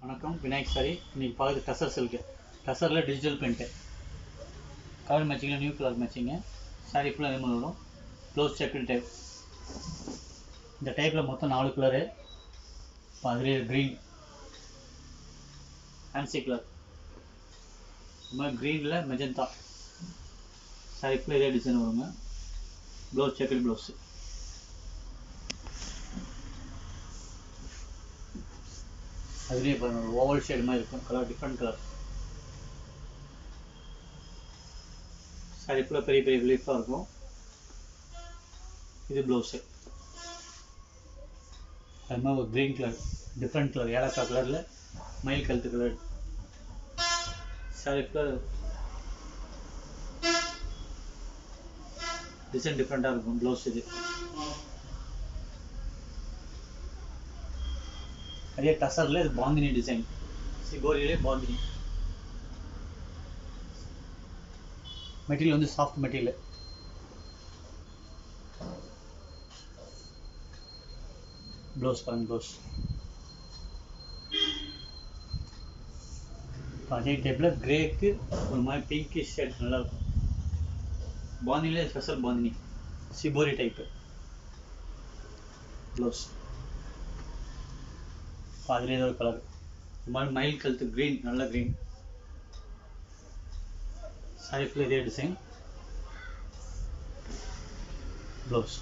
வணக்கம் விநாயக் சாரி. இன்றைக்கி பார்க்குறது டசர் சில்க்கு. டசரில் டிஜிட்டல் பிரிண்ட்டு கலர் மேட்சிங்கில் நியூ கலர் மேட்சிங்கு. சாரி ஃபுல்லாக வேணும் வரும். Close checked type. இந்த டைப்பில் மொத்தம் 4 கலரு. அதுலேயே க்ரீன் ஃபேன்சி கலர், இது மாதிரி க்ரீனில் மெஜந்தா. சாரி ஃபுல்லாக இதே டிசைன் வருங்க. Blouse checked blouse. அதுலேயே பாருங்கள் ஓவல் ஷேடு மாதிரி இருக்கும். Colour different colour. சாரி ஃபுல்லாக பெரிய பெரிய லீஃபாக இருக்கும். இது ப்ளவுஸு. அது மாதிரி ஒரு க்ரீன் கலர், டிஃப்ரெண்ட் கலர், ஏலக்காய் கலரில் மயில் கழுத்து கலர். சாரி ஃபுல்லாக டிசைன் டிஃப்ரெண்ட்டாக இருக்கும். ப்ளவுஸ் இது. அதே டசரில் இது பாந்தினி டிசைன். சிகோரியிலே பாந்தினி. மெட்டீரியல் வந்து சாஃப்ட் மெட்டீரியல். ப்ளவுஸ் பாருங்க. ப்ளவுஸ் அதே டைப்பில் கிரேக்கு ஒரு மாதிரி பிங்கி ஷேட் நல்லாயிருக்கும். பாந்தினிலே special bandhani shibori type blouse. அதுலேயே ஏதோ ஒரு கலர், இது மாதிரி மயில் கழுத்து க்ரீன், நல்ல க்ரீன். சாரி ஃபுல்லாக இதே டிசைன் ப்ளவுஸ்.